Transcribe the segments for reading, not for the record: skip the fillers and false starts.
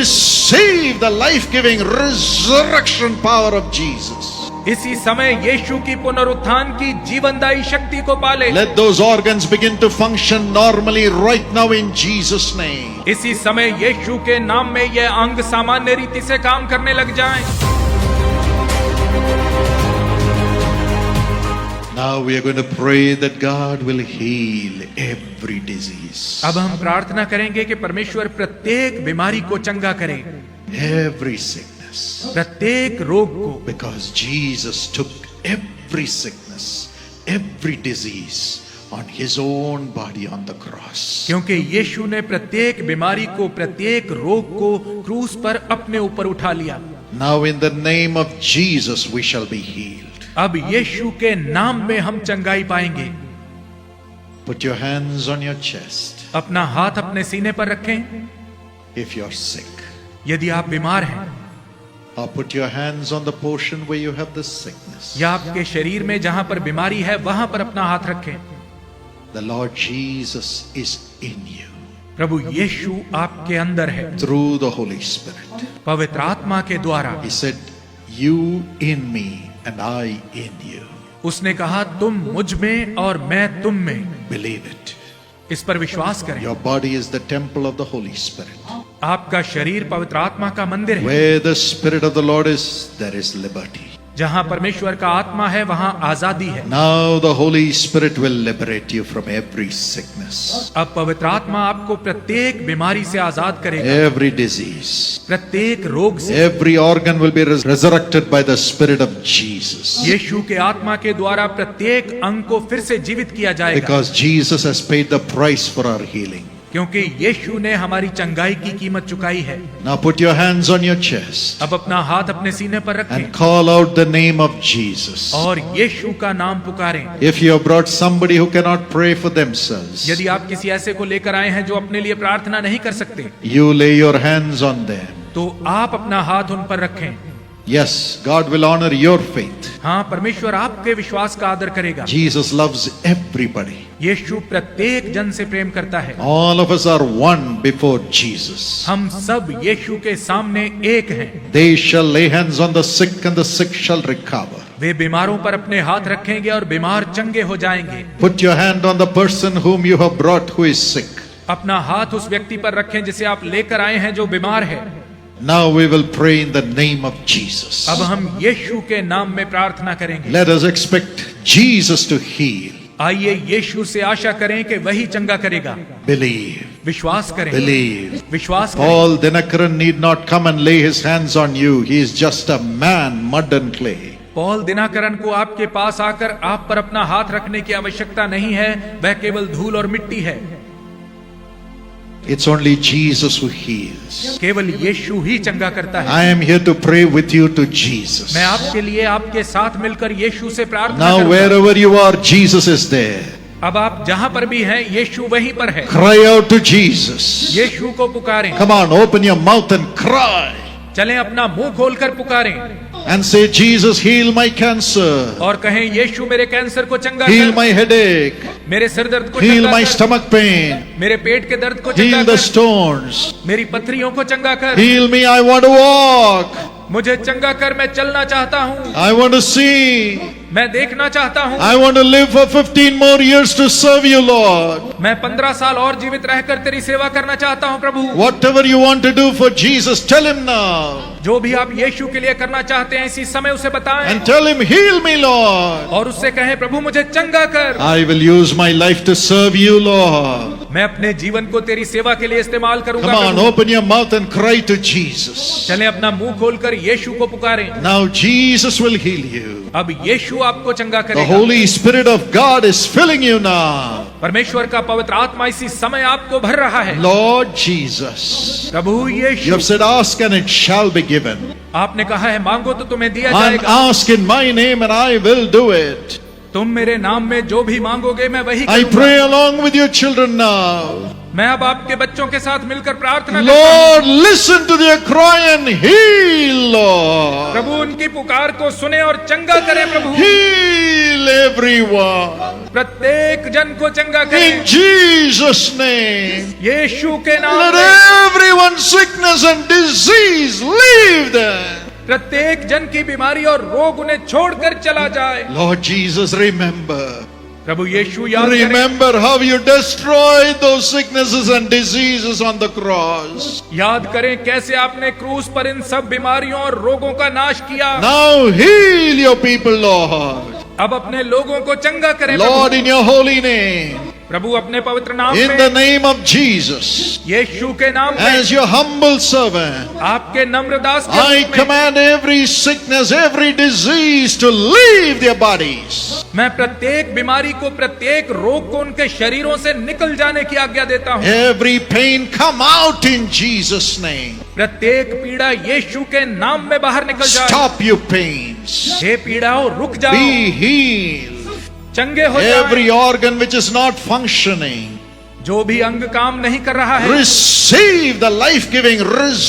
receive the life-giving resurrection power of Jesus. इसी समय यीशु की पुनरुत्थान की जीवनदायी शक्ति को पाले। Let those organs begin to function normally right now in Jesus' name. इसी समय यीशु के नाम में यह अंग सामान्य रीति से काम करने लग जाएं। Now we are going to pray that God will heal every disease. अब हम प्रार्थना करेंगे कि परमेश्वर प्रत्येक बीमारी को चंगा करे, Every sickness. प्रत्येक रोग को, Because Jesus took every sickness, every disease on his own body on the cross. क्योंकि यीशु ने प्रत्येक बीमारी को, प्रत्येक रोग को क्रूस पर अपने ऊपर उठा लिया। Now in the name of Jesus we shall be healed. अब यीशु के नाम में हम चंगाई पाएंगे। Put your hands on your chest अपना हाथ अपने सीने पर रखें if you're sick. यदि आप बीमार हैं, Or put your hands on the portion where you have the sickness. या आपके शरीर में जहां पर बीमारी है वहां पर अपना हाथ रखें। The Lord Jesus is in you प्रभु यीशु आपके अंदर है through the Holy Spirit. पवित्र आत्मा के द्वारा। He said, you in me and I in you. उसने कहा तुम मुझ में और मैं तुम में। Believe it. इस पर विश्वास करें। Your body is the temple of the Holy Spirit. आपका शरीर पवित्र आत्मा का मंदिर है। Where the Spirit of the Lord is, there is liberty. जहां परमेश्वर का आत्मा है वहां आजादी है। Now the Holy Spirit will liberate you from every sickness, अब पवित्र आत्मा आपको प्रत्येक बीमारी से आजाद करेगा, every disease. प्रत्येक रोग से। Every organ will be resurrected by the Spirit of Jesus. यीशु के आत्मा के द्वारा प्रत्येक अंग को फिर से जीवित किया जाएगा, Because Jesus has paid the price for our healing. क्योंकि यीशु ने हमारी चंगाई की कीमत चुकाई है। Now put your hands on your chest अब अपना हाथ अपने सीने पर रखें and call out the name of Jesus. और यीशु का नाम पुकारें। If you have brought somebody who cannot pray for themselves, यदि आप किसी ऐसे को लेकर आए हैं जो अपने लिए प्रार्थना नहीं कर सकते, you lay your hands on them. तो आप अपना हाथ उन पर रखें। Yes, God will honor your faith. हाँ, परमेश्वर आपके विश्वास का आदर करेगा। Jesus loves everybody. यीशु प्रत्येक जन से प्रेम करता है। All of us are one before Jesus. हम सब यीशु के सामने एक हैं। They shall lay hands on the sick and the sick shall recover. वे बीमारों पर अपने हाथ रखेंगे और बीमार चंगे हो जाएंगे। Put your hand on the person whom you have brought who is sick. अपना हाथ उस व्यक्ति पर रखें जिसे आप लेकर आए हैं जो बीमार है। Now we will pray in the name of Jesus. अब हम यीशु के नाम में प्रार्थना करेंगे। Let us expect Jesus to heal. आइए यीशु से आशा करें कि वही चंगा करेगा। Believe. विश्वास करें। Believe. विश्वास करें। Paul Dinakaran need not come and lay his hands on you. He is just a man, mud and clay. Paul Dinakaran को आपके पास आकर आप पर अपना हाथ रखने की आवश्यकता नहीं है, वह केवल धूल और मिट्टी है। It's only Jesus who heals. केवल यीशु ही चंगा करता है। I am here to pray with you to Jesus. मैं आपके लिए आपके साथ मिलकर यीशु से प्रार्थना Now करूंगा। wherever you are, Jesus is there. अब आप जहां पर भी हैं, यीशु वहीं पर है। Cry out to Jesus. यीशु को पुकारें। Come on, open your mouth and cry. चलें अपना मुंह खोलकर पुकारें And say, Jesus, heal my cancer. और कहें यीशु मेरे कैंसर को चंगा Heal कर, my headache. मेरे सिर दर्द को Heal चंगा my कर, stomach pain. मेरे पेट के दर्द को चंगा Heal the कर, stones. मेरी पथरियों को चंगा कर, Heal me, I want to walk. मुझे चंगा कर, मैं चलना चाहता हूँ, I want to see. मैं देखना चाहता हूँ, I want to live for 15 more years to serve you, Lord. मैं 15 साल और जीवित रहकर तेरी सेवा करना चाहता हूँ प्रभु। Whatever you want to do for Jesus, tell him now. जो भी आप यीशु के लिए करना चाहते हैं इसी समय उसे बताएं And tell him, heal me, Lord. और उससे कहें प्रभु मुझे चंगा कर। I will use my life to serve you, Lord. मैं अपने जीवन को तेरी सेवा के लिए इस्तेमाल करूंगा Come on, Prabhu. open your mouth and cry to Jesus. चलें अपना मुंह खोलकर यीशु को पुकारें। Now Jesus will heal you. अब यीशु आपको चंगा The करेगा। Holy Spirit of God is filling you now. परमेश्वर का पवित्र आत्मा इसी समय आपको भर रहा है। Lord Jesus, Prabhu you Yeshu, have said, ask and it shall be given. आपने कहा है मांगो तो तुम्हें दिया And जाएगा। ask in my name and I will do it. तुम मेरे नाम में जो भी मांगोगे मैं वही I करूंगा। pray along with your children now. मैं अब आपके बच्चों के साथ मिलकर प्रार्थना करता Lord, listen to their cry and heal, हूं। Lord. प्रभु उनकी पुकार को सुने और चंगा करे प्रभु। Heal everyone. प्रत्येक जन को चंगा करें In Jesus' name. यीशु के नाम Let में। everyone's sickness and disease leave them. प्रत्येक जन की बीमारी और रोग उन्हें छोड़कर चला जाए। Lord Jesus, remember. प्रभु यीशु याद करें, Remember how you destroyed those sicknesses and diseases on the cross. याद करें कैसे आपने क्रूस पर इन सब बीमारियों और रोगों का नाश किया। Now heal your people, Lord. अब अपने लोगों को चंगा करें Lord, in your holy name. प्रभु अपने पवित्र नाम In में, the name of Jesus. यीशु के नाम में, As your humble servant. आपके नम्र दास के I रूप में, command every sickness, every disease to leave their bodies. मैं प्रत्येक बीमारी को, प्रत्येक रोग को उनके शरीरों से निकल जाने की आज्ञा देता हूँ। Every pain come out in Jesus' name. प्रत्येक पीड़ा यीशु के नाम में बाहर निकल जाए। Stop your pains. हे पीड़ाओं रुक जाओ, Be healed. चंगे हो जाओ। Every organ which is not functioning, जो भी अंग काम नहीं कर रहा है, receive the life-giving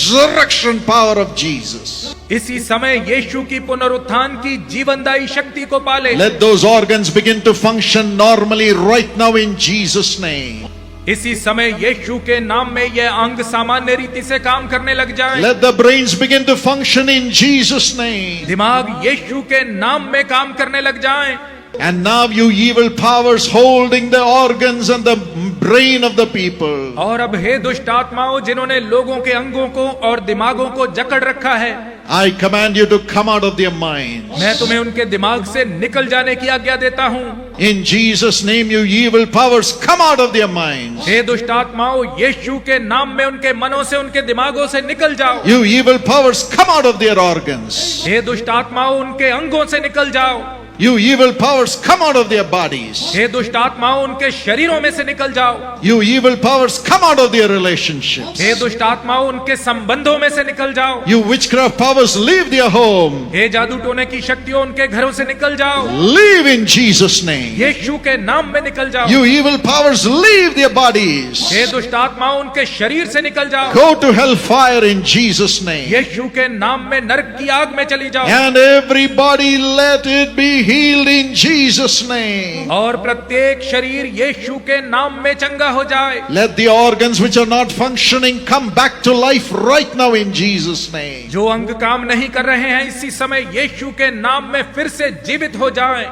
resurrection power of Jesus. इसी समय यीशु की पुनरुत्थान की जीवनदायी शक्ति को पाले। Let those organs begin to function normally right now in Jesus' name. इसी समय यीशु के नाम में यह अंग सामान्य रीति से काम करने लग जाए। Let the brains begin to function in Jesus' name. दिमाग यीशु के नाम में काम करने लग जाए। And now you evil powers holding the organs and the brain of the people, और अब हे दुष्ट आत्माओं जिन्होंने लोगों के अंगों को और दिमागों को जकड़ रखा है, I command you to come out of their minds. मैं तुम्हें उनके दिमाग से निकल जाने की आज्ञा देता हूँ। In Jesus' name, you evil powers, come out of their minds. हे दुष्ट आत्माओं यीशु के नाम में उनके मनों से, उनके दिमागों से निकल जाओ। You evil powers, come out of their organs. हे दुष्ट आत्माओं उनके अंगों से निकल जाओ। You evil powers, come out of their bodies. हे दुष्ट आत्माओं उनके शरीरों में से निकल जाओ। You evil powers, come out of their relationships. हे दुष्ट आत्माओं उनके संबंधों में से निकल जाओ। You witchcraft powers, leave their home. हे जादू टोने की शक्तियों उनके घरों से निकल जाओ। Leave in Jesus' name. यीशु के नाम में निकल जाओ। You evil powers, leave their bodies. हे दुष्ट आत्माओं उनके शरीर से निकल जाओ। Go to hellfire in Jesus' name. यीशु के नाम में नरक की आग में चली जाओ। And everybody let it be healed in Jesus' name. और प्रत्येक शरीर यीशु के नाम में चंगा हो जाए। Let the organs which are not functioning come back to life right now in Jesus' name. जो अंग काम नहीं कर रहे हैं इसी समय यीशु के नाम में फिर से जीवित हो जाएं।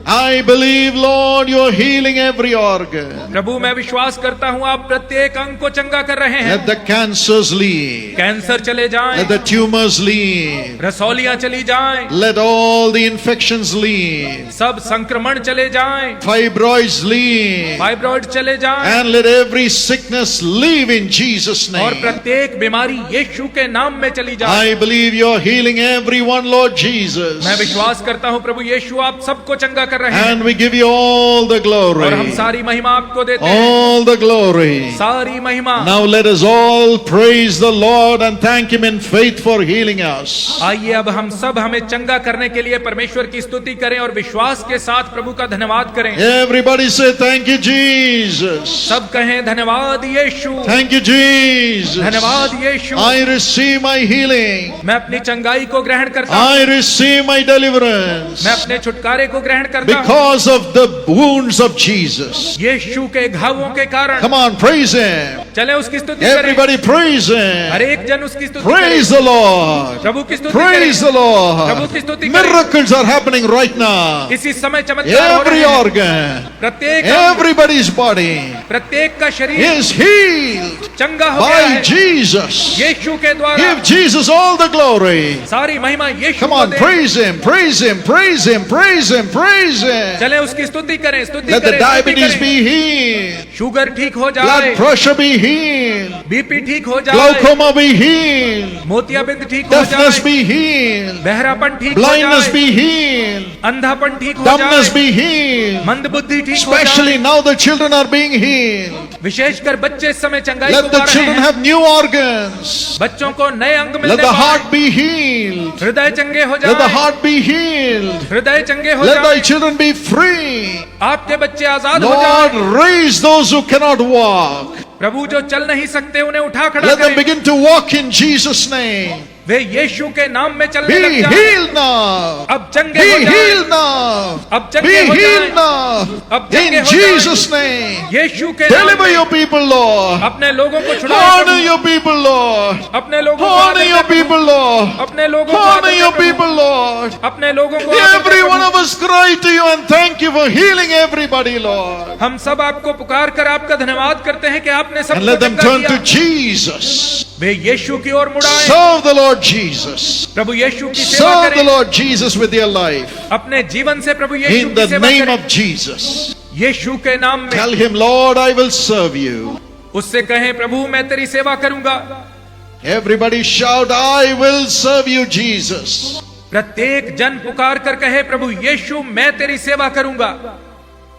I believe, Lord, you're healing every organ. प्रभु मैं विश्वास करता हूँ आप प्रत्येक अंग को चंगा कर रहे हैं। Let the cancers leave. Cancer चले जाएं, Let the tumors leave. रसौलियां चली जाएं, Let all the infections leave. सब संक्रमण चले जाएं, Fibroids leave. फाइब्रॉइड चले जाएं, And let every sickness leave in Jesus' और name. प्रत्येक बीमारी यीशु के नाम में चली जाए। I believe you're healing everyone, Lord Jesus. मैं विश्वास करता हूँ प्रभु यीशु आप सबको चंगा कर रहे हैं, And we give you all the और हम glory. सारी महिमा आपको देते हैं। All the glory. सारी महिमा। Now let us all praise the Lord and thank Him in faith for healing us. आइए अब हम सब हमें चंगा करने के लिए परमेश्वर की स्तुति करें और विश्वास के साथ प्रभु का धन्यवाद करें। Everybody say thank you, Jesus. सब कहें धन्यवाद यीशु, Thank you, Jesus. धन्यवाद यीशु। I receive my healing. मैं अपनी चंगाई को ग्रहण करता हूँ, I receive my deliverance. मैं अपने छुटकारे को ग्रहण करता हूँ Because of the wounds of Jesus. यीशु के घावों के कारण। Come on, praise Him. चले उसकी स्तुति करें, Everybody praise Him. हर एक जन उसकी स्तुति Praise करे, the Lord. प्रभु की स्तुति Praise करें, the प्रभु की Lord. स्तुति करें। Miracles are happening right now. इसी समय चमत्कार हो Every रहे हैं। organ, प्रत्येक अंग, everybody's body प्रत्येक का शरीर is healed चंगा हो गया by है Jesus. यीशु के द्वारा। Give Jesus all the glory. सारी महिमा यीशु Come को on, they. praise Him, praise Him, praise Him, praise Him, praise Him. चले उसकी स्तुति करें, स्तुति Let the करें, स्तुति diabetes करें। be healed. शुगर ठीक हो जाए, Blood pressure be healed. BP ठीक हो जाए, Glaucoma be healed. मोतियाबिंद ठीक हो Deafness जाए, be healed. बहरापन ठीक हो Blindness जाए, be healed. अंधापन ठीक हो Dumbness जाए, be healed. मंदबुद्धि ठीक हो Especially जाए। now the children are being healed. विशेषकर बच्चे इस समय चंगाई Let को the पा रहे children हैं। have new organs. बच्चों को नए अंग Let मिलने the पाए, heart be healed. हृदय चंगे हो Let the जाए, heart be healed. हृदय चंगे हो Let thy जाए, children be free. आपके बच्चे आजाद हो Lord, जाए। raise those who cannot walk. प्रभु जो चल नहीं सकते उन्हें उठा खड़ा Let them करें। begin to walk in Jesus' name. वे यीशु के नाम में चलने Be लग जाएं। healed now. अब चंगे Be हो जाएं। healed now. अब चंगे Be हो healed जाएं। now. अब चंगे In हो जाएं। Jesus' name. यीशु के नाम Deliver में your people, Lord. अपने लोगों को छुड़ाएं Honor Prabhu. your people, Lord. अपने लोगों को Honor आदर your they Prabhu. people, Lord. अपने लोगों को Honor आदर दे your प्रभु। people, Lord. अपने लोगों को आदर दे Every Prabhu. one of us cry to you and thank you for healing everybody, Lord. हम सब आपको पुकार कर आपका धन्यवाद करते हैं कि आपने And सबको let them चंगा turn किया। to Jesus. वे यीशु की ओर मुड़ाएं। Serve the Lord Jesus. प्रभु यीशु की सेवा Serve the करें। Lord Jesus with your life. अपने जीवन से प्रभु यीशु In की the सेवा name करें। of Jesus. यीशु के नाम में Tell him, Lord, I will serve you. उससे कहें प्रभु मैं तेरी सेवा करूंगा। Everybody shout, I will serve you, Jesus. प्रत्येक जन पुकार कर कहे प्रभु यीशु मैं तेरी सेवा करूंगा।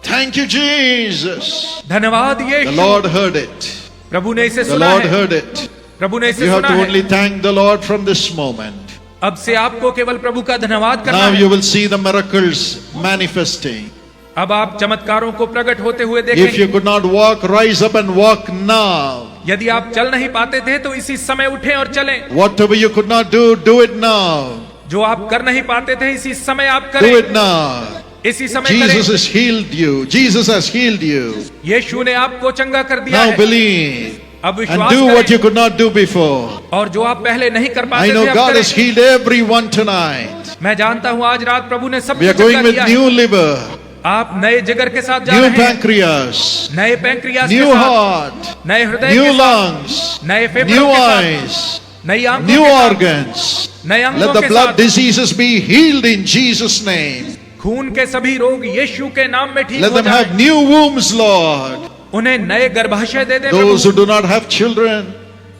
Thank you, Jesus. धन्यवाद The Yeshu. Lord heard it. प्रभु ने इसे The सुना Lord है। heard it. प्रभु ने इसे You have सुना to है। only thank the Lord from this moment. अब से आपको केवल प्रभु का धन्यवाद करना Now है। you will see the miracles manifesting. अब आप चमत्कारों को प्रकट होते हुए If देखेंगे। you could not walk, rise up and walk now. यदि आप चल नहीं पाते थे तो इसी समय उठें और चलें। Whatever you could not do, do it now. जो आप कर नहीं पाते थे इसी समय आप Do करें। it now. इसी समय Jesus करें। has healed you. Jesus has healed you. यीशु ने आपको चंगा कर दिया Now है। believe अब and विश्वास do what you करें could not do before. और जो आप पहले नहीं कर I पाते know थे अब God has करें। healed everyone tonight. मैं जानता हूँ आज रात प्रभु ने सब We are कुछ going चंगा with किया है। new liver, आप नए जिगर के साथ जा new रहे हैं। pancreas, नए पैंक्रियास के new साथ, heart, नए हृदय new के साथ, lungs, नए फेफड़ों new के साथ, eyes, नई आंखों new के साथ, organs. नए अंगों Let the के blood साथ। diseases be healed in Jesus' name. खून के सभी रोग यीशु के नाम में ठीक Let हो them have जाएं। new wombs, Lord. उन्हें नए गर्भाशय दे दे Those Prabhu. who do not have children,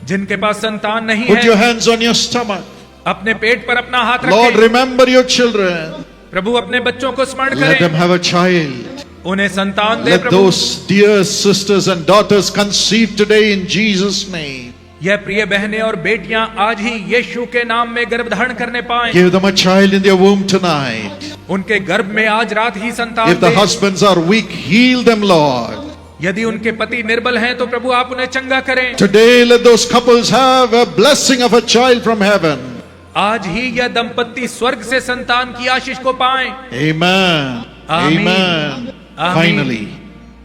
जिनके पास संतान नहीं put your है hands on your stomach. अपने पेट पर अपना हाथ Lord, रखें। remember your children. प्रभु अपने बच्चों को स्मरण Let them करें। have a child. उन्हें संतान दे Let Prabhu. those dear sisters and daughters conceive today in Jesus' name. यह प्रिय बहनें और बेटियां आज ही यीशु के नाम में गर्भ धारण करने पाएं। Give them a child in their womb tonight. उनके गर्भ में आज रात ही संतान If the they. husbands are weak, heal them, Lord. यदि उनके पति निर्बल हैं तो प्रभु आप उन्हें चंगा करें। Today, let those couples have a blessing of a child from heaven. आज ही यह दंपत्ति स्वर्ग से संतान की आशीष को पाएं। Amen. Amen. Amen. Amen. Finally,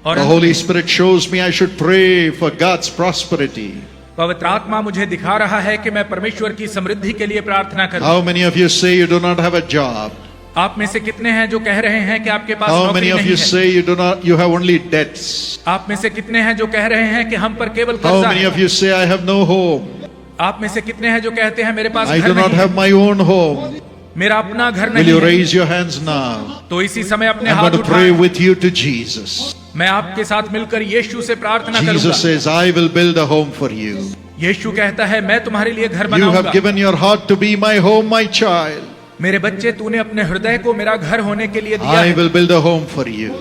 और the Holy Spirit shows me I should pray for God's prosperity. पवित्र आत्मा मुझे दिखा रहा है कि मैं परमेश्वर की समृद्धि के लिए प्रार्थना करूं। How many of you say you do not have a job? आप में से कितने हैं जो कह रहे हैं कि आपके पास How नौकरी many of नहीं you है? say you have only debts? आप में से कितने हैं जो कह रहे हैं कि हम पर केवल How कर्जा many है? of you say I have no home? आप में से कितने हैं जो कहते हैं मेरे पास I घर do not नहीं है, have my own home. मेरा अपना घर Will नहीं you है? raise your hands now? तो इसी समय अपने I'm हाथ going to pray उठाएं। with you to Jesus. मैं आपके साथ मिलकर यीशु से प्रार्थना Jesus करूंगा। says, I will build a home for you. यीशु कहता है मैं तुम्हारे लिए घर You have बनाऊंगा। given your heart to be my home, my child. मेरे बच्चे तूने अपने हृदय को मेरा घर होने के लिए दिया I है। will build a home for you.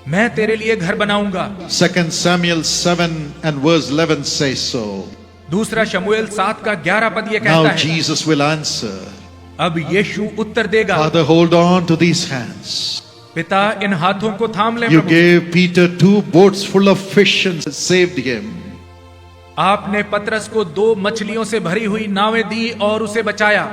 मैं तेरे लिए घर बनाऊंगा। 2 Samuel 7 and verse 11 says so. दूसरा शमूएल 7 का 11 पद ये Now कहता है Jesus will answer. अब यीशु उत्तर देगा। Father, hold on to these hands. पिता इन हाथों को थाम ले You Prabhu. gave Peter 2 boats full of fish and saved him. आपने पतरस को 2 मछलियों से भरी हुई नावें दी और उसे बचाया।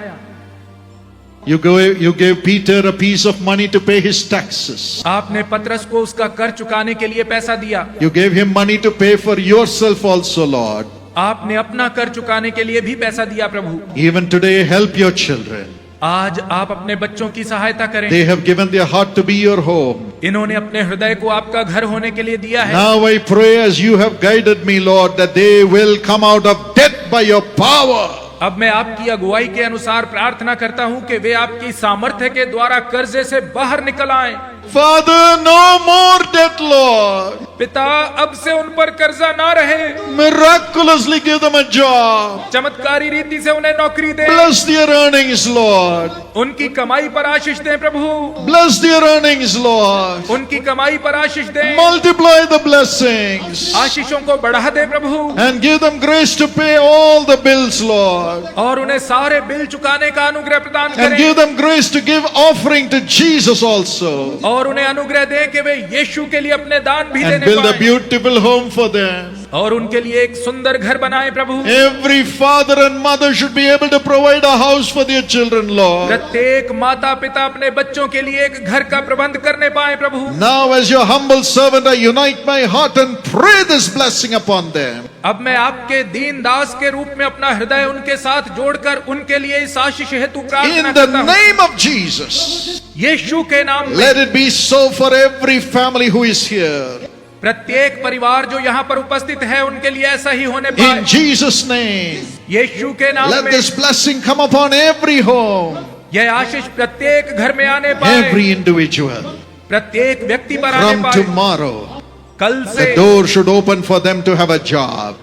You gave Peter a piece of money to pay his taxes. आपने पतरस को उसका कर चुकाने के लिए पैसा दिया। You gave him money to pay for yourself also, Lord. आपने अपना कर चुकाने के लिए भी पैसा दिया प्रभु। Even today, help your children. आज आप अपने बच्चों की सहायता करें। They have given their heart to be your home. इन्होंने अपने हृदय को आपका घर होने के लिए दिया है। Now I pray as you have guided me, Lord, that they will come out of debt by your power. अब मैं आपकी अगुवाई के अनुसार प्रार्थना करता हूं कि वे आपकी सामर्थ्य के द्वारा कर्जे से बाहर निकल आएं। Father, no more debt, Lord. पिता अब से उन पर कर्जा ना रहे। Miraculously give them a job. चमत्कारी रीति से उन्हें नौकरी दे। Bless their earnings, Lord. उनकी कमाई पर आशीष दें प्रभु। Bless their earnings, Lord. उनकी कमाई पर आशीष दें। Multiply the blessings. आशीषों को बढ़ा दे प्रभु। And give them grace to pay all the bills, Lord. और उन्हें सारे बिल चुकाने का अनुग्रह प्रदान And करें। give them grace to give offering to Jesus also. और उन्हें अनुग्रह दें कि वे यीशु के लिए अपने दान भी And देने build a पाएं। beautiful home for them. और उनके लिए एक सुंदर घर बनाए प्रभु। Every father and mother should be able to provide a house for their children, Lord. प्रत्येक माता पिता अपने बच्चों के लिए एक घर का प्रबंध करने पाए प्रभु। Now as your humble servant, I unite my heart and pray this blessing upon them. अब मैं आपके दीन दास के रूप में अपना हृदय उनके साथ जोड़कर उनके लिए इस आशीष हेतु प्रार्थना In the करता हूँ। name of Jesus, यीशु के नाम में let it be so for every family who is here. प्रत्येक परिवार जो यहाँ पर उपस्थित है उनके लिए ऐसा ही होने पाए। In Jesus' name, यीशु के नाम let में this blessing come upon every home, यह आशीष प्रत्येक घर में आने पाए, every individual. प्रत्येक व्यक्ति पर आने From पाए। tomorrow, कल से the door should open for them to have a job.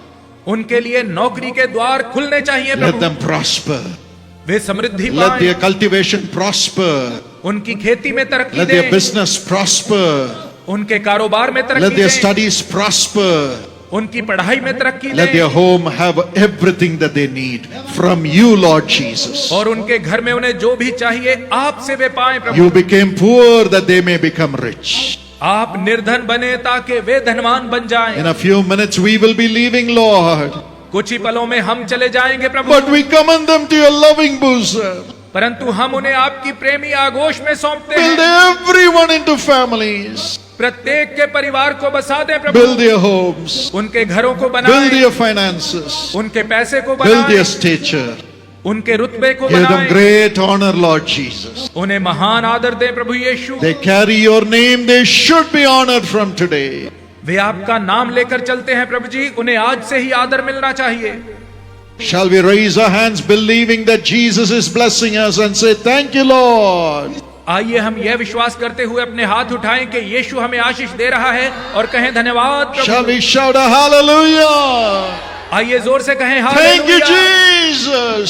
उनके लिए नौकरी के द्वार खुलने चाहिए Let प्रभु। them prosper. वे समृद्धि Let पाएं, their cultivation prosper. उनकी खेती में तरक्की Let their दें, business prosper. उनके कारोबार में Let तरक्की their दें, studies prosper. उनकी पढ़ाई में तरक्की Let their दें, home have everything that they need from you, Lord Jesus. और उनके घर में उन्हें जो भी चाहिए आपसे वे पाएं प्रभु। You became poor that they may become rich. आप निर्धन बने ताकि वे धनवान बन जाएं। In a few minutes we will be leaving, Lord. कुछ ही पलों में हम चले जाएंगे प्रभु, But we commend them to your loving bosom. परंतु हम उन्हें आपकी प्रेमी आगोश में सौंपते Build हैं। everyone into families. प्रत्येक के परिवार को बसा दें प्रभु, Build their homes. उनके घरों को Build बनाएं, their finances. उनके पैसे को Build बनाएं, their stature. उनके रुतबे को Give them बनाएं, great honor, Lord Jesus. उन्हें महान आदर दें प्रभु यीशु। They carry your name. They should be honored from today. वे आपका नाम लेकर चलते हैं प्रभु जी, उन्हें आज से ही आदर मिलना चाहिए। Shall we raise our hands believing that Jesus is blessing us and say, thank you, Lord. आइए हम यह विश्वास करते हुए अपने हाथ उठाएं कि यीशु हमें आशीष दे रहा है और कहें धन्यवाद प्रभु। Shall we shout a hallelujah? आइए जोर से कहें Thank you, हालेलुया। Jesus.